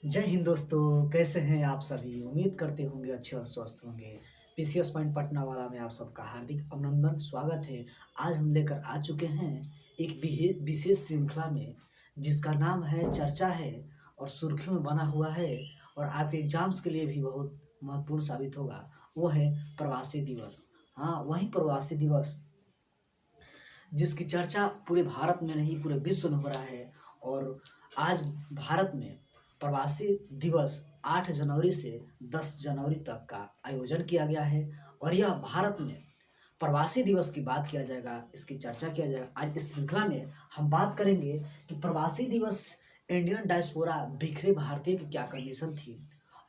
जय हिंद दोस्तों, कैसे हैं आप सभी? उम्मीद करते होंगे अच्छे और स्वस्थ होंगे। पीसीएस पॉइंट पटना वाला में आप सबका हार्दिक अभिनंदन, स्वागत है। आज हम लेकर आ चुके हैं एक विशेष श्रृंखला में जिसका नाम है चर्चा है और सुर्खियों में बना हुआ है और आपके एग्जाम्स के लिए भी बहुत महत्वपूर्ण साबित होगा। वो है प्रवासी दिवस। हाँ, वही प्रवासी दिवस जिसकी चर्चा पूरे भारत में नहीं पूरे विश्व में हो रहा है। और आज भारत में प्रवासी दिवस 8 जनवरी से 10 जनवरी तक का आयोजन किया गया है। और यह भारत में प्रवासी दिवस की बात किया जाएगा, इसकी चर्चा किया जाएगा। आज इस श्रृंखला में हम बात करेंगे कि प्रवासी दिवस इंडियन डायस्पोरा बिखरे भारतीय की क्या कंडीशन थी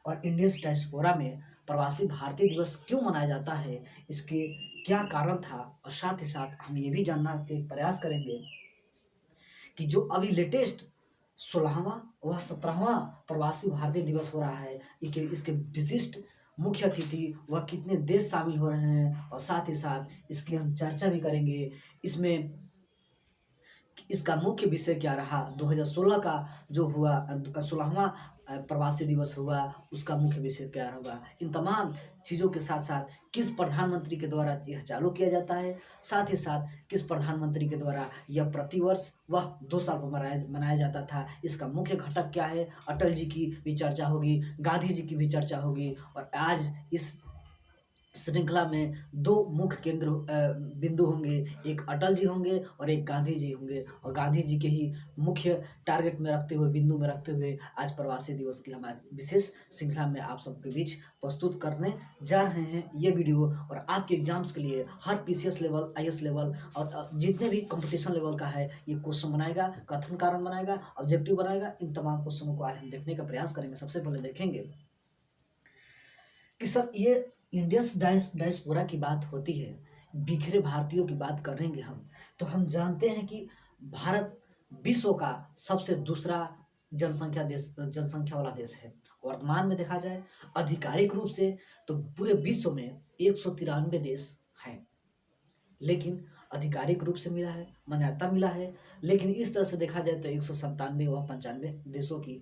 और इंडियन डायस्पोरा में प्रवासी भारतीय दिवस क्यों मनाया जाता है, इसके क्या कारण था। और साथ ही साथ हम ये भी जानना के प्रयास करेंगे कि जो अभी लेटेस्ट 16वां व 17वां प्रवासी भारतीय दिवस हो रहा है, इसके इसके विशिष्ट मुख्य अतिथि व कितने देश शामिल हो रहे हैं और साथ ही साथ इसकी हम चर्चा भी करेंगे। इसमें इसका मुख्य विषय क्या रहा, 2016 का जो हुआ 16वां प्रवासी दिवस हुआ, उसका मुख्य विषय क्या होगा। इन तमाम चीज़ों के साथ साथ किस प्रधानमंत्री के द्वारा यह चालू किया जाता है, साथ ही साथ किस प्रधानमंत्री के द्वारा यह प्रतिवर्ष वह 2 साल पर मनाया जाता था, इसका मुख्य घटक क्या है। अटल जी की भी चर्चा होगी, गांधी जी की भी चर्चा होगी। और आज इस श्रृंखला में दो मुख्य केंद्र बिंदु होंगे, एक अटल जी होंगे और एक गांधी जी होंगे। और गांधी जी के ही मुख्य टारगेट में रखते हुए, बिंदु में रखते हुए आज प्रवासी दिवस की हम आज विशेष श्रृंखला में आप सबके बीच प्रस्तुत करने जा रहे हैं ये वीडियो। और आपके एग्जाम्स के लिए हर पीसीएस लेवल, आईएएस लेवल और जितने भी कंपटीशन लेवल का है, ये क्वेश्चन बनाएगा, कथन कारण बनाएगा, ऑब्जेक्टिव बनाएगा। इन तमाम क्वेश्चनों को आज हम देखने का प्रयास करेंगे। सबसे पहले देखेंगे कि सर ये इंडियंस डायस्पोरा की बात होती है, बिखरे भारतीयों की बात करेंगे हम, तो हम जानते हैं कि भारत विश्व का सबसे दूसरा जनसंख्या वाला देश है। वर्तमान में देखा जाए आधिकारिक रूप से तो पूरे विश्व में 193 देश हैं, लेकिन आधिकारिक रूप से मिला है, मान्यता मिला है। लेकिन इस तरह से देखा जाए तो 197 व 95 देशों की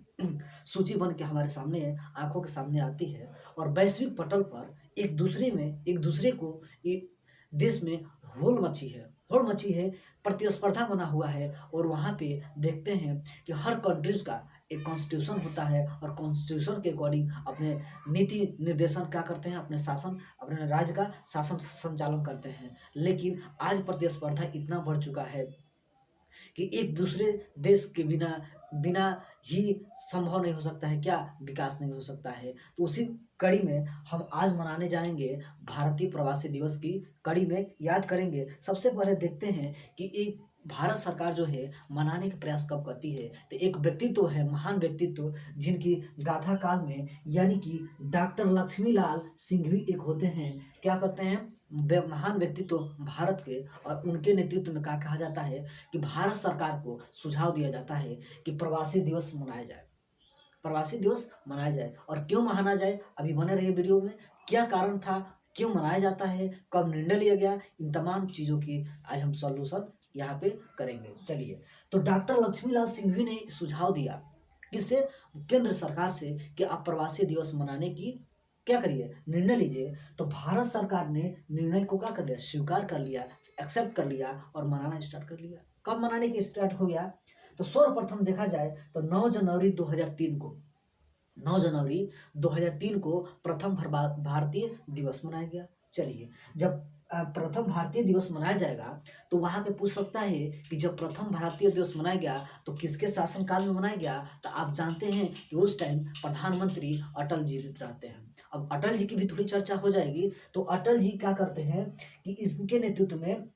सूची बन के हमारे सामने, आंखों के सामने आती है। और वैश्विक पटल पर एक दूसरे को एक देश में होड़ मची है, प्रतिस्पर्धा बना हुआ है। और वहाँ पे देखते हैं कि हर कंट्रीज का एक कॉन्स्टिट्यूशन होता है और कॉन्स्टिट्यूशन के अकॉर्डिंग अपने नीति निर्देशन क्या करते हैं, अपने शासन, अपने राज्य का शासन संचालन करते हैं। लेकिन आज प्रतिस्पर्धा इतना बढ़ चुका है कि एक दूसरे देश के बिना बिना ही संभव नहीं हो सकता है, क्या विकास नहीं हो सकता है। तो उसी कड़ी में हम आज मनाने जाएंगे भारतीय प्रवासी दिवस की कड़ी में याद करेंगे। सबसे पहले देखते हैं कि एक भारत सरकार जो है मनाने का प्रयास कब करती है। तो एक व्यक्तित्व है, महान व्यक्तित्व, जिनकी गाथा काल में यानी कि डॉक्टर लक्ष्मीलाल सिंघवी एक होते हैं। क्या करते हैं, महान व्यक्तित्व भारत के, और उनके नेतृत्व में क्या कहा जाता है कि भारत सरकार को सुझाव दिया जाता है कि प्रवासी दिवस मनाया जाए, प्रवासी दिवस मनाया जाए। और क्यों मनाया जाए, अभी बने रहिए वीडियो में। क्या कारण था, क्यों मनाया जाता है, कब निर्णय लिया गया, इन तमाम चीज़ों की आज हम सॉल्यूशन यहाँ पे करेंगे। चलिए, तो डॉक्टर लक्ष्मीलाल सिंघवी ने सुझाव दिया किससे, केंद्र सरकार से, कि आप प्रवासी दिवस मनाने की क्या करिए, निर्णय लीजिए। तो भारत सरकार ने निर्णय को क्या कर लिया, स्वीकार कर लिया, एक्सेप्ट कर लिया और मनाना स्टार्ट कर लिया। कब मनाने की स्टार्ट हो गया, तो सर्वप्रथम देखा जाए तो 9 जनवरी 2003 को, 9 जनवरी 2003 को प्रथम भारतीय दिवस मनाया गया। चलिए, जब प्रथम भारतीय दिवस मनाया जाएगा तो वहाँ पे पूछ सकता है कि जब प्रथम भारतीय दिवस मनाया गया तो किसके शासनकाल में मनाया गया। तो आप जानते हैं कि उस टाइम प्रधानमंत्री अटल जी रहते हैं। अब अटल जी की भी थोड़ी चर्चा हो जाएगी। तो अटल जी क्या करते हैं कि इसके नेतृत्व में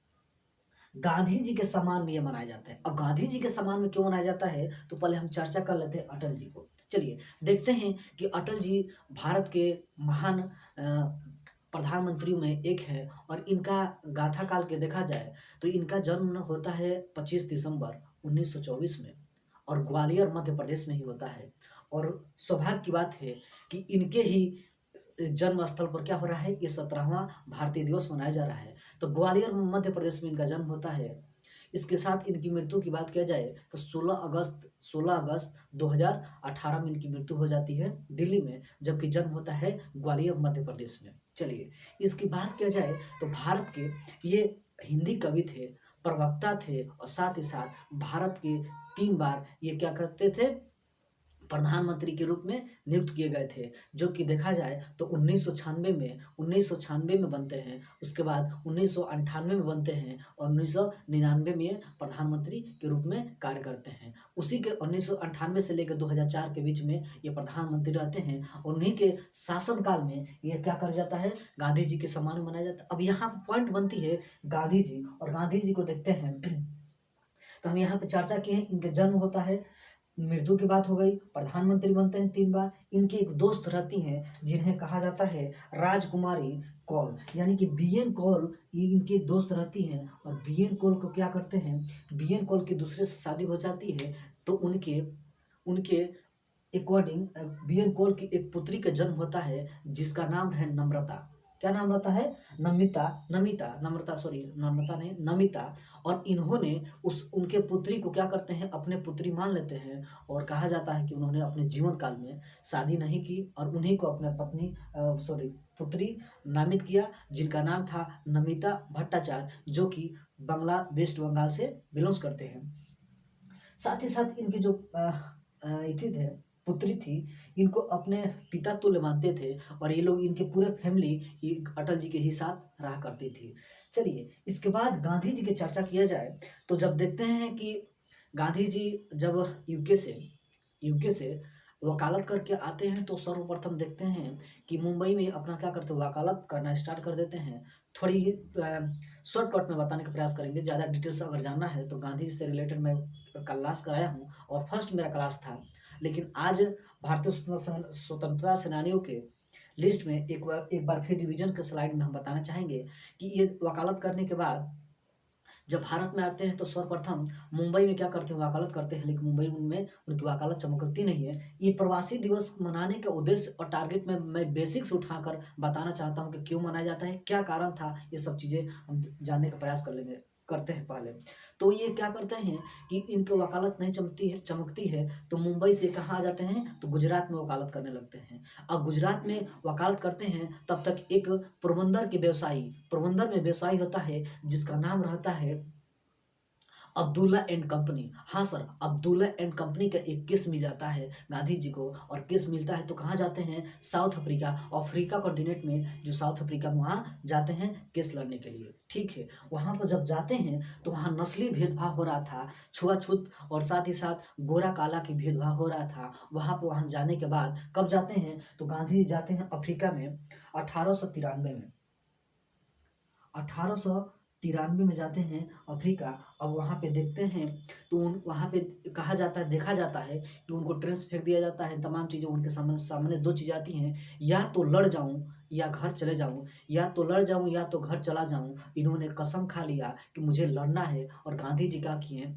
गांधी जी के सम्मान में ये मनाया जाता है। अब गांधी जी के सम्मान में क्यों मनाया जाता है, तो पहले हम चर्चा कर लेते हैं अटल जी को। चलिए, देखते हैं कि अटल जी भारत के महान प्रधानमंत्रियों में एक है। और इनका गाथा काल के देखा जाए तो इनका जन्म होता है 25 दिसंबर 1924 में, और ग्वालियर मध्य प्रदेश में ही होता है। और सौभाग्य की बात है कि इनके ही जन्म स्थल पर क्या हो रहा है, ये 17वां भारतीय दिवस मनाया जा रहा है। तो ग्वालियर मध्य प्रदेश में इनका जन्म होता है। इसके साथ इनकी मृत्यु की बात किया जाए तो 16 अगस्त 2018 में इनकी मृत्यु हो जाती है दिल्ली में, जबकि जन्म होता है ग्वालियर मध्य प्रदेश में। चलिए इसकी बात किया जाए तो भारत के ये हिंदी कवि थे, प्रवक्ता थे और साथ ही साथ भारत के 3 बार ये क्या करते थे, प्रधानमंत्री के रूप में नियुक्त किए गए थे। जो कि देखा जाए तो 1996 में बनते हैं, उसके बाद 1998 में बनते हैं और 1999 में ये प्रधानमंत्री के रूप में कार्य करते हैं। उसी के 1998 से लेकर 2004 के बीच में ये प्रधानमंत्री रहते हैं और उन्हीं के शासनकाल में ये क्या कर जाता है, गांधी जी के सम्मान में मनाया जाता है। अब यहाँ पॉइंट बनती है गांधी जी, और गांधी जी को देखते हैं तो हम यहाँ पे चर्चा किए हैं, इनका जन्म होता है, मृत्यु की बात हो गई, प्रधानमंत्री बनते हैं 3 बार। इनकी एक दोस्त रहती हैं जिन्हें कहा जाता है राजकुमारी कौल, यानी कि बीएन कौल, ये इनकी दोस्त रहती हैं और बीएन कौल को क्या करते हैं, बीएन कौल की दूसरे से शादी हो जाती है तो उनके उनके अकॉर्डिंग बीएन कौल की एक पुत्री का जन्म होता है जिसका नाम है नम्रता। क्या नाम रहता है, नमिता, नमिता, नम्रता, सॉरी नम्रता नहीं, नमिता। और इन्होंने उस उनके पुत्री को क्या करते हैं, अपने पुत्री मान लेते हैं और कहा जाता है कि उन्होंने अपने जीवन काल में शादी नहीं की और उन्हीं को अपने पत्नी पुत्री नामित किया, जिनका नाम था नमिता भट्टाचार्य, जो कि वेस्ट बंगाल से बिलोंग्स करते हैं। साथ ही साथ इनकी जो इथी थे पुत्री थी, इनको अपने पिता तुल्य मानते थे और ये लोग, इनके पूरे फैमिली अटल जी के ही साथ रहा करती थी। चलिए इसके बाद गांधी जी की चर्चा किया जाए तो जब देखते हैं कि गांधी जी जब यूके से वकालत करके आते हैं तो सर्वप्रथम देखते हैं कि मुंबई में अपना क्या करते हैं, वकालत करना स्टार्ट कर देते हैं। थोड़ी शॉर्टकट में बताने का प्रयास करेंगे, ज़्यादा डिटेल्स अगर जानना है तो गांधी जी से रिलेटेड मैं क्लास कराया हूँ और फर्स्ट मेरा क्लास था। लेकिन आज भारतीय स्वतंत्रता सेनानियों के लिस्ट में एक बार फिर रिवीजन के स्लाइड में हम बताना चाहेंगे कि ये वकालत करने के बाद जब भारत में आते हैं तो सर्वप्रथम मुंबई में क्या करते हैं, वकालत करते हैं, लेकिन मुंबई में उनकी वकालत चमकती नहीं है। ये प्रवासी दिवस मनाने का उद्देश्य और टारगेट में मैं बेसिक्स उठाकर बताना चाहता हूँ कि क्यों मनाया जाता है, क्या कारण था, ये सब चीज़ें हम जानने का प्रयास करते हैं पहले। तो ये क्या करते हैं कि इनकी वकालत नहीं चमकती है तो मुंबई से कहाँ आ जाते हैं, तो गुजरात में वकालत करने लगते हैं। अब गुजरात में वकालत करते हैं तब तक एक पोरबंदर में व्यवसायी होता है जिसका नाम रहता है अब्दुल्ला एंड कंपनी। हाँ सर, अब्दुल्ला एंड कंपनी का एक केस मिल जाता है गांधी जी को, और केस मिलता है तो कहाँ जाते हैं, साउथ अफ्रीका कॉन्टिनेंट में, जो साउथ अफ्रीका में वहाँ जाते हैं केस लड़ने के लिए। ठीक है, वहाँ पर जब जाते हैं तो वहाँ नस्ली भेदभाव हो रहा था, छुआछूत और साथ ही साथ गोरा काला की भेदभाव हो रहा था। वहाँ जाने के बाद कब जाते हैं, तो गांधी जी जाते हैं अफ्रीका में 1893 में, 1893 में जाते हैं अफ्रीका। अब वहाँ पे देखते हैं तो वहाँ पे देखा जाता है कि उनको ट्रेंस फेंक दिया जाता है, तमाम चीज़ें उनके सामने 2 चीज़ें आती हैं, या तो लड़ जाऊँ या घर चले जाऊँ, या तो लड़ जाऊँ या तो घर चला जाऊँ। इन्होंने कसम खा लिया कि मुझे लड़ना है और गांधी जी क्या किए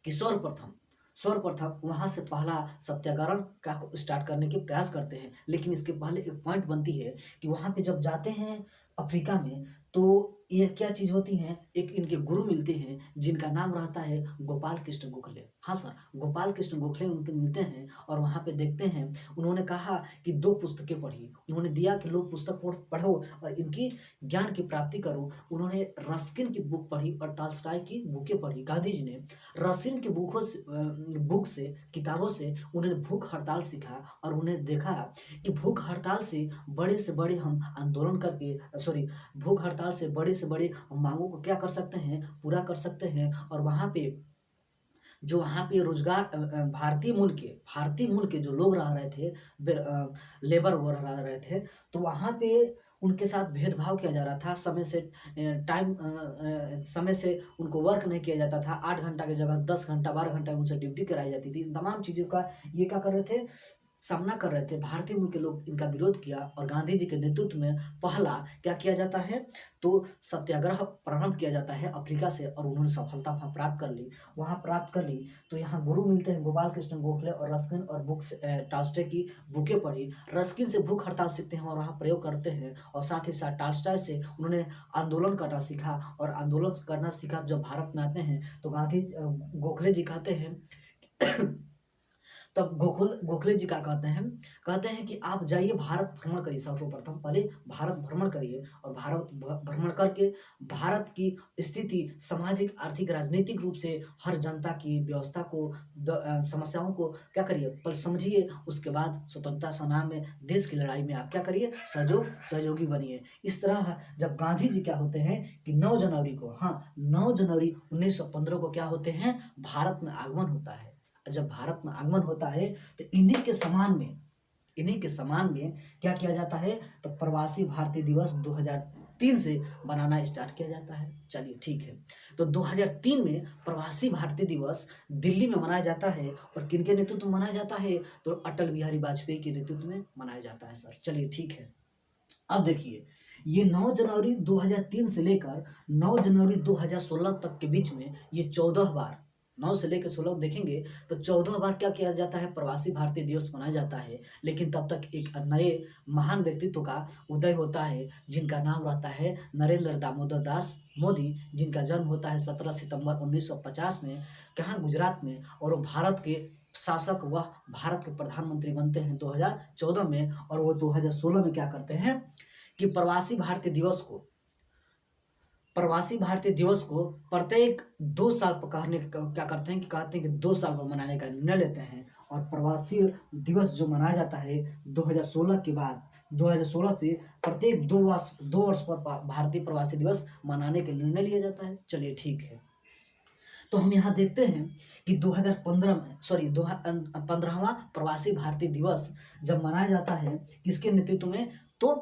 कि सर्वप्रथम वहाँ से पहला सत्याग्रह का स्टार्ट करने के प्रयास करते हैं। लेकिन इसके पहले एक पॉइंट बनती है कि वहाँ पे जब जाते हैं अफ्रीका में तो ये क्या चीज़ होती हैं, एक इनके गुरु मिलते हैं जिनका नाम रहता है गोपाल कृष्ण गोखले। हाँ सर, गोपाल कृष्ण गोखले उनसे मिलते हैं और वहाँ पे देखते हैं, उन्होंने कहा कि 2 पुस्तकें पढ़ी, उन्होंने दिया कि लोग पुस्तक पढ़ो और इनकी ज्ञान की प्राप्ति करो। उन्होंने रस्किन की बुक पढ़ी और टॉल्स्टॉय की बुकें पढ़ी। गांधी जी ने रस्किन की किताबों से उन्होंने भूख हड़ताल सीखा और उन्हें देखा कि भूख हड़ताल से बड़े हम आंदोलन करके भूख हड़ताल से बड़े मांगों को क्या कर सकते हैं, पूरा कर सकते हैं। और वहाँ पे रोजगार भारतीय मूल के जो लोग रह रहे थे, लेबर वो रह रहे थे, तो वहाँ पे उनके साथ भेदभाव किया जा रहा था। समय से उनको वर्क नहीं किया जाता था, 8 घंटा की जगह 10 घंटा 12 घंटा उनसे ड्यूटी कराई जाती थी। तमाम चीज़ों का ये क्या कर रहे थे, सामना कर रहे थे, भारतीय मूल के लोग इनका विरोध किया और गांधी जी के नेतृत्व में पहला क्या किया जाता है, तो सत्याग्रह प्रारंभ किया जाता है अफ्रीका से, और उन्होंने सफलता वहाँ प्राप्त कर ली। वहाँ प्राप्त कर ली तो यहाँ गुरु मिलते हैं गोपाल कृष्ण गोखले और रस्किन, और बुक्स टाल्स्टॉय की बुकें पढ़ी। रस्किन से भूख हड़ताल सीखते हैं और वहाँ प्रयोग करते हैं, और साथ ही साथ टाल्स्टॉय से उन्होंने आंदोलन करना सीखा, और आंदोलन करना सीखा जब भारत में आते हैं तो गोखले जी कहते हैं तब गोखले जी क्या कहते हैं कि आप जाइए भारत भ्रमण करिए, सर्वप्रथम पहले भारत भ्रमण करिए, और भारत भ्रमण करके भारत की स्थिति सामाजिक आर्थिक राजनीतिक रूप से हर जनता की व्यवस्था को समस्याओं को क्या करिए पर समझिए। उसके बाद स्वतंत्रता संग्राम में देश की लड़ाई में आप क्या करिए, सहयोगी बनिए। इस तरह जब गांधी जी क्या होते हैं कि 9 जनवरी को, हाँ 9 जनवरी 1915 को क्या होते हैं, भारत में आगमन होता है। जब भारत में आगमन होता है तो इन्हीं के समान में क्या किया जाता है, तो प्रवासी भारतीय दिवस 2003 से बनाना स्टार्ट किया जाता है। चलिए ठीक है, तो 2003 में प्रवासी भारतीय दिवस दिल्ली में मनाया जाता है, और किनके नेतृत्व में मनाया जाता है, तो अटल बिहारी वाजपेयी के नेतृत्व में मनाया जाता है सर। चलिए ठीक है, अब देखिए ये 9 जनवरी 2003 से लेकर 9 जनवरी 2016 तक के बीच में ये 14 बार, 9 से लेकर 16 देखेंगे तो 14 बार क्या किया जाता है, प्रवासी भारतीय दिवस मनाया जाता है। लेकिन तब तक एक नए महान व्यक्तित्व का उदय होता है, जिनका नाम रहता है नरेंद्र दामोदर दास मोदी, जिनका जन्म होता है 17 सितंबर 1950 में, कहाँ, गुजरात में, और वो भारत के शासक व भारत के प्रधानमंत्री बनते हैं 2014 में। और वो 2016 में क्या करते हैं कि प्रवासी भारतीय दिवस को प्रत्येक 2 साल पर क्या करते हैं कि 2 साल पर मनाने का निर्णय लेते हैं। और प्रवासी दिवस जो मनाया जाता है 2016 के बाद, 2016 से प्रत्येक 2 वर्ष पर भारतीय प्रवासी दिवस मनाने का निर्णय लिया जाता है। चलिए ठीक है, तो हम यहाँ देखते हैं कि 2015 में 15वां प्रवासी भारतीय दिवस जब मनाया जाता है, किसके नेतृत्व में, तो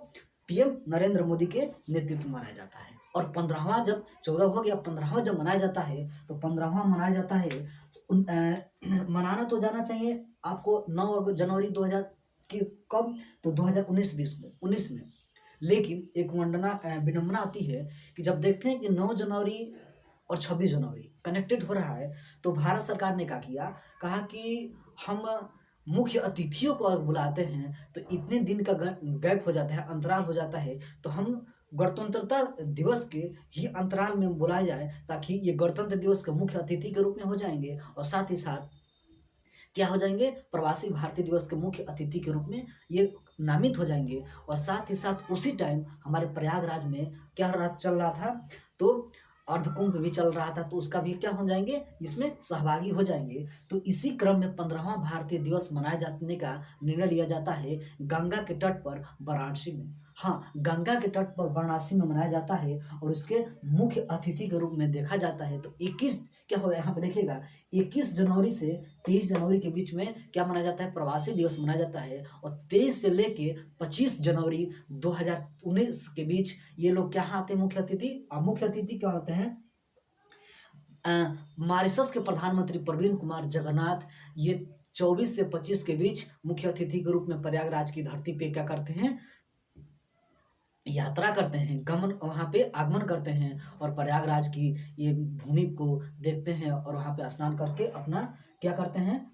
पीएम नरेंद्र मोदी के नेतृत्व में मनाया जाता है। और 15वां जब 14 हो गया, 15वां जब मनाया जाता है तो 15वां मनाया जाता है मनाना तो जाना चाहिए आपको 9 जनवरी 2000 की कब, तो 2019 में। लेकिन एक विडंबना आती है कि जब देखते हैं कि 9 जनवरी और 26 जनवरी कनेक्टेड हो रहा है, तो भारत सरकार ने क्या किया, कहा कि हम मुख्य अतिथियों को अगर बुलाते हैं तो इतने दिन का गैप हो जाता है, अंतराल हो जाता है, तो हम गणतंत्रता दिवस के ही अंतराल में बुलाया जाए, ताकि ये गणतंत्र दिवस के मुख्य अतिथि के रूप में हो जाएंगे, और साथ ही साथ क्या हो जाएंगे, प्रवासी भारतीय दिवस के मुख्य अतिथि के रूप में ये नामित हो जाएंगे। और साथ ही साथ उसी टाइम हमारे प्रयागराज में चल रहा था, तो अर्धकुंभ भी चल रहा था, तो उसका भी क्या हो जाएंगे, इसमें सहभागी हो जाएंगे। तो इसी क्रम में 15वां भारतीय दिवस मनाए जाने का निर्णय लिया जाता है गंगा के तट पर वाराणसी में। हाँ, गंगा के तट पर वाराणसी में मनाया जाता है, और उसके मुख्य अतिथि के रूप में देखा जाता है। तो 21 क्या हो, यहाँ पे देखिएगा 21 जनवरी से 23 जनवरी के बीच में क्या मनाया जाता है, प्रवासी दिवस मनाया जाता है। और 23 से लेके 25 जनवरी 2019 के बीच ये लोग क्या आते हैं, मुख्य अतिथि क्या होते हैं, मॉरिशस के प्रधानमंत्री प्रवीण कुमार जगन्नाथ, ये 24 से 25 के बीच मुख्य अतिथि के रूप में प्रयागराज की धरती पे क्या करते हैं, यात्रा करते हैं, वहाँ पे आगमन करते हैं, और प्रयागराज की ये भूमि को देखते हैं, और वहाँ पे स्नान करके अपना क्या करते हैं,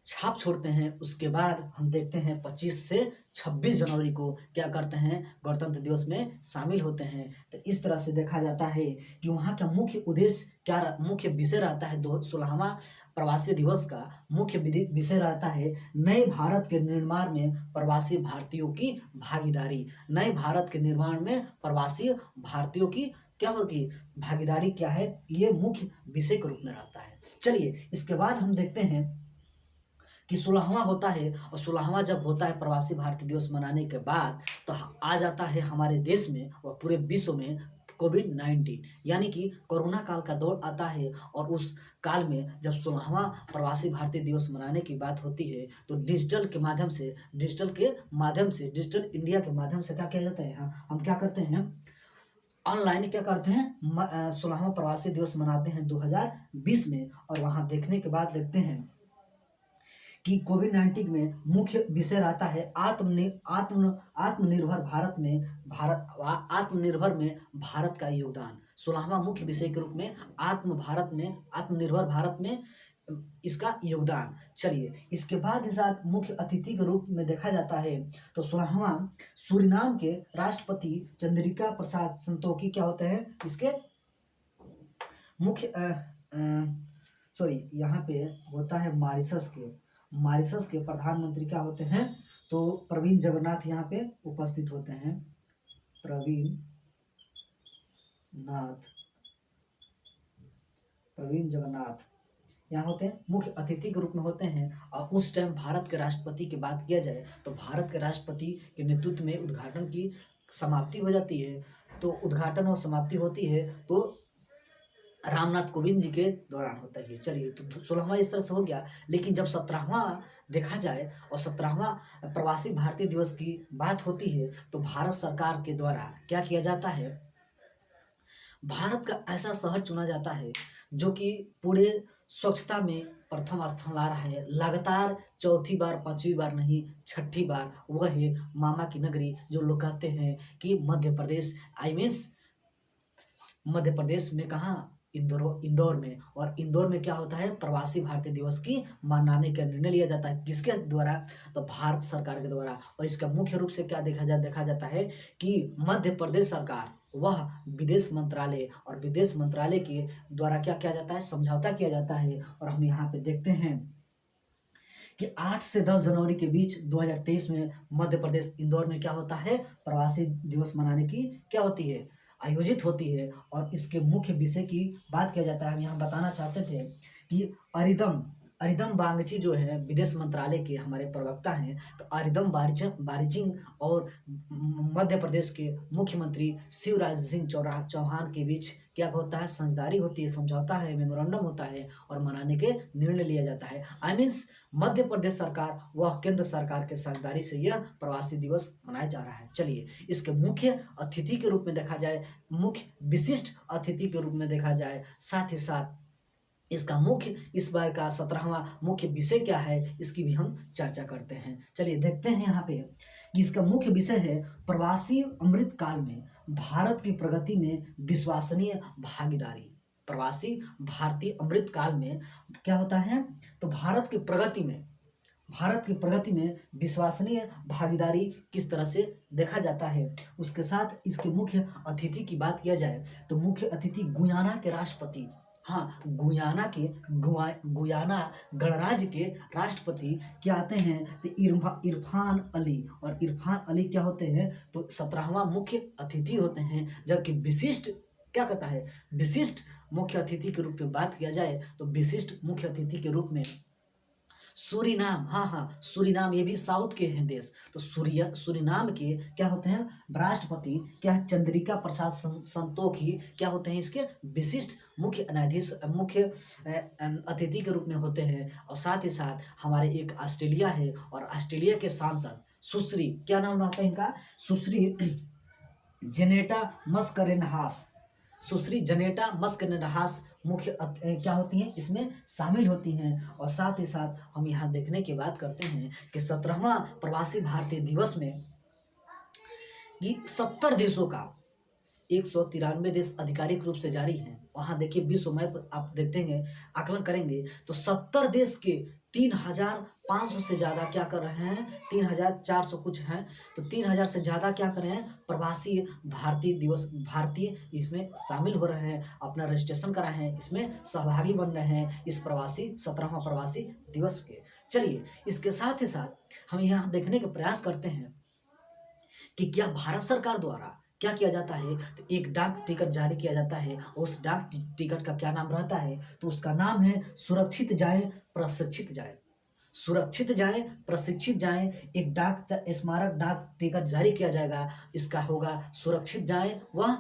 छाप छोड़ते हैं। उसके बाद हम देखते हैं 25 से 26 जनवरी को क्या करते हैं, गणतंत्र दिवस में शामिल होते हैं। तो इस तरह से देखा जाता है कि वहाँ का मुख्य उद्देश्य मुख्य विषय रहता है, 16वां प्रवासी दिवस का मुख्य विषय रहता है नए भारत के निर्माण में प्रवासी भारतीयों की भागीदारी। नए भारत के निर्माण में प्रवासी भारतीयों की क्या होगी, भागीदारी क्या है, ये मुख्य विषय के रूप में रहता है। चलिए इसके बाद हम देखते हैं कि 16वां होता है, और 16वां जब होता है प्रवासी भारतीय दिवस मनाने के बाद, तो आ जाता है हमारे देश में और पूरे विश्व में कोविड-19, यानी कि कोरोना काल का दौर आता है। और उस काल में जब 16वां प्रवासी भारतीय दिवस मनाने की बात होती है, तो डिजिटल इंडिया के माध्यम से क्या किया जाता है, हम क्या करते हैं, ऑनलाइन क्या करते हैं, 16वां प्रवासी दिवस मनाते हैं 2020 में। और वहाँ देखने के बाद देखते हैं कि कोविड-19 में मुख्य विषय रहता है आत्मनिर्भर भारत में आत्मनिर्भर में भारत का योगदान। 16वां मुख्य विषय के रूप में आत्मनिर्भर भारत में इसका योगदान। चलिए, इसके बाद इस साथ मुख्य अतिथि के रूप में देखा जाता है तो 16वां सूरीनाम के राष्ट्रपति चंद्रिका प्रसाद संतोखी क्या होते हैं, इसके मुख्य यहाँ पे होता है मॉरिशस के प्रधानमंत्री क्या होते हैं, तो प्रवीण जगन्नाथ यहाँ पे उपस्थित होते हैं। प्रवीण जगन्नाथ यहाँ होते हैं, मुख्य अतिथि के रूप में होते हैं। और उस टाइम भारत के राष्ट्रपति की बात किया जाए तो भारत के राष्ट्रपति के नेतृत्व में उद्घाटन की समाप्ति हो जाती है। तो उद्घाटन और समाप्ति होती है तो रामनाथ कोविंद जी के दौरान होता है। चलिए, तो 16वां इस तरह से हो गया। लेकिन जब 17वां देखा जाए और 17वां प्रवासी भारतीय दिवस की बात होती है तो भारत सरकार के द्वारा क्या किया जाता है, भारत का ऐसा शहर चुना जाता है जो कि पूरे स्वच्छता में प्रथम स्थान ला रहा है लगातार, चौथी बार, पांचवी बार नहीं, छठी बार। वह है मामा की नगरी, जो लोग कहते हैं कि मध्य प्रदेश, मध्य प्रदेश में कहाँ, इंदौर में। और इंदौर में क्या होता है, प्रवासी भारतीय दिवस की मनाने का निर्णय लिया जाता है। किसके द्वारा, तो भारत सरकार के द्वारा। और इसका मुख्य रूप से क्या देखा जाता है कि मध्य प्रदेश सरकार वह विदेश मंत्रालय और विदेश मंत्रालय के द्वारा क्या किया जाता है, समझौता किया जाता है। और हम यहाँ पे देखते हैं कि 8 से 10 जनवरी के बीच 2023 में मध्य प्रदेश इंदौर में क्या होता है, प्रवासी दिवस मनाने की क्या होती है, आयोजित होती है। और इसके मुख्य विषय की बात किया जाता है। हम यहाँ बताना चाहते थे कि अरिदम बागची जो है विदेश मंत्रालय के हमारे प्रवक्ता हैं, तो अरिदम बारिचिंग और मध्य प्रदेश के मुख्यमंत्री शिवराज सिंह चौहान के बीच क्या होता है, समझदारी होती है, समझौता है, मेमोरेंडम होता है और मनाने के निर्णय लिया जाता है। मध्य प्रदेश सरकार वह केंद्र सरकार के साझेदारी से यह प्रवासी दिवस मनाया जा रहा है। चलिए, इसके मुख्य अतिथि के रूप में देखा जाए, मुख्य विशिष्ट अतिथि के रूप में देखा जाए, साथ ही साथ इसका मुख्य इस बार का 17वां मुख्य विषय क्या है, इसकी भी हम चर्चा करते हैं। चलिए देखते हैं यहाँ पे कि इसका मुख्य विषय है प्रवासी अमृत काल में भारत की प्रगति में विश्वसनीय भागीदारी। प्रवासी भारतीय अमृत काल में क्या होता है, तो भारत की प्रगति में विश्वसनीय भागीदारी किस तरह से देखा जाता है। उसके साथ इसके मुख्य अतिथि की बात किया जाए तो मुख्य अतिथि गुयाना के राष्ट्रपति, गुयाना गणराज्य के राष्ट्रपति क्या आते हैं, तो इरफान अली। और इरफान अली क्या होते हैं, तो 17वां मुख्य अतिथि होते हैं। जबकि विशिष्ट क्या कहता है, विशिष्ट मुख्य अतिथि के रूप में बात किया जाए तो विशिष्ट मुख्य अतिथि के रूप में सूरीनाम, सूरीनाम, ये भी साउथ के हैं देश। तो सूरीनाम के क्या होते हैं, राष्ट्रपति क्या है, चंद्रिका प्रसाद संतोखी क्या होते हैं, इसके विशिष्ट मुख्य न्यायाधीश, मुख्य अतिथि के रूप में होते हैं। और साथ ही साथ हमारे एक ऑस्ट्रेलिया है और ऑस्ट्रेलिया के सांसद सुश्री, क्या नाम रहता है इनका, सुश्री जेनेटा मस्करेनहास मुख्य क्या होती हैं, इसमें शामिल होती हैं। और साथ ही साथ हम यहाँ देखने की बात करते हैं कि 17वां प्रवासी भारतीय दिवस में कि 70 देशों का 193 देश आधिकारिक रूप से जारी हैं। वहाँ देखिए विश्व मैप आप देखते हैं, आकलन करेंगे तो 70 देश के 3,500 से ज़्यादा क्या कर रहे हैं, 3,400 कुछ हैं, तो 3,000 से ज़्यादा क्या कर रहे हैं, प्रवासी भारतीय इसमें शामिल हो रहे हैं, अपना रजिस्ट्रेशन करा है, इसमें सहभागी बन रहे हैं इस 17वां प्रवासी दिवस के। चलिए, इसके साथ ही साथ हम यहाँ देखने का प्रयास करते हैं कि क्या भारत सरकार द्वारा क्या किया जाता है, तो एक डाक टिकट जारी किया जाता है। उस डाक टिकट का क्या नाम रहता है, तो उसका नाम है सुरक्षित जाए प्रशिक्षित जाए। सुरक्षित जाए प्रशिक्षित जाए, एक स्मारक डाक टिकट जारी किया जाएगा, इसका होगा सुरक्षित जाए वह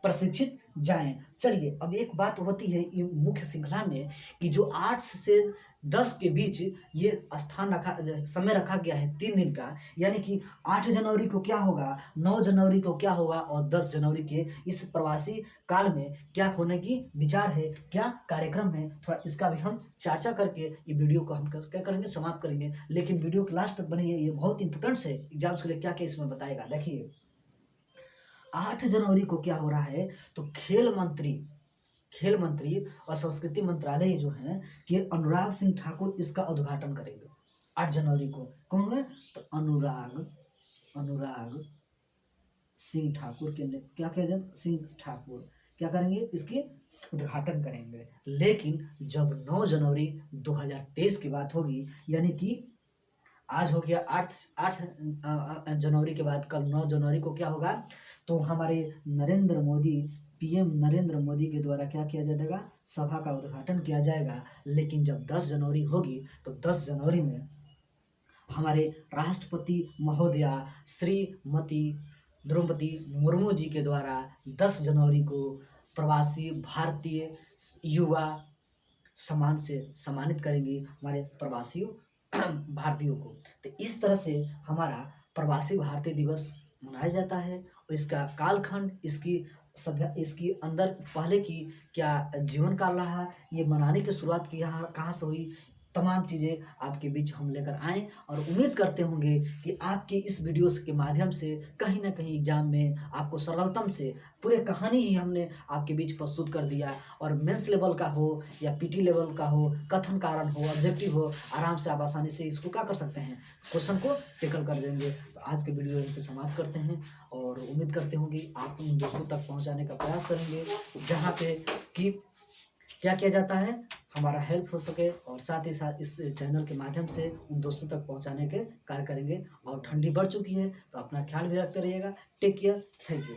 प्रशिक्षित जाएं। चलिए, अब एक बात होती है ये मुख्य श्रृंखला में कि जो 8 से 10 के बीच ये स्थान रखा समय रखा गया है 3 दिन का, यानी कि 8 जनवरी को क्या होगा, 9 जनवरी को क्या होगा और 10 जनवरी के इस प्रवासी काल में क्या होने की विचार है, क्या कार्यक्रम है, थोड़ा इसका भी हम चर्चा करके ये वीडियो को हम क्या करेंगे, समाप्त करेंगे। लेकिन वीडियो के लास्ट तक बनिए, ये बहुत इंपॉर्टेंट है एग्जाम्स के लिए, क्या क्या इसमें बताएगा। देखिए 8 जनवरी को क्या हो रहा है, तो खेल मंत्री और संस्कृति मंत्रालय जो है कि अनुराग सिंह ठाकुर इसका उद्घाटन करेंगे 8 जनवरी को। कौन है, तो अनुराग सिंह ठाकुर के क्या कहते हैं, सिंह ठाकुर क्या करेंगे, इसके उद्घाटन करेंगे। लेकिन जब 9 जनवरी 2023 की बात होगी, यानी कि आज हो गया 8 जनवरी के बाद कल 9 जनवरी को क्या होगा, तो हमारे पीएम नरेंद्र मोदी के द्वारा क्या किया जाएगा, सभा का उद्घाटन किया जाएगा। लेकिन जब 10 जनवरी होगी तो 10 जनवरी में हमारे राष्ट्रपति महोदया श्रीमती द्रौपदी मुर्मू जी के द्वारा 10 जनवरी को प्रवासी भारतीय युवा सम्मान से सम्मानित करेंगी हमारे प्रवासी भारतीयों को। तो इस तरह से हमारा प्रवासी भारतीय दिवस मनाया जाता है। और इसका कालखंड, इसकी अंदर पहले की क्या जीवन काल रहा, ये मनाने की शुरुआत की यहाँ कहाँ से हुई, तमाम चीज़ें आपके बीच हम लेकर आएँ। और उम्मीद करते होंगे कि आपके इस वीडियोस के माध्यम से कहीं ना कहीं एग्जाम में आपको सरलतम से पूरे कहानी ही हमने आपके बीच प्रस्तुत कर दिया। और मेंस लेवल का हो या पीटी लेवल का हो, कथन कारण हो, ऑब्जेक्टिव हो, आराम से आप आसानी से इसको क्या कर सकते हैं, क्वेश्चन को टेकल कर देंगे। तो आज के वीडियो यहीं पे समाप्त करते हैं और उम्मीद करते होंगे कि आप उन दोस्तों तक पहुँचाने का प्रयास करेंगे जहाँ पे कि क्या किया जाता है, हमारा हेल्प हो सके। और साथ ही साथ इस चैनल के माध्यम से उन दोस्तों तक पहुंचाने के कार्य करेंगे। और ठंडी बढ़ चुकी है तो अपना ख्याल भी रखते रहिएगा। Take care, thank you.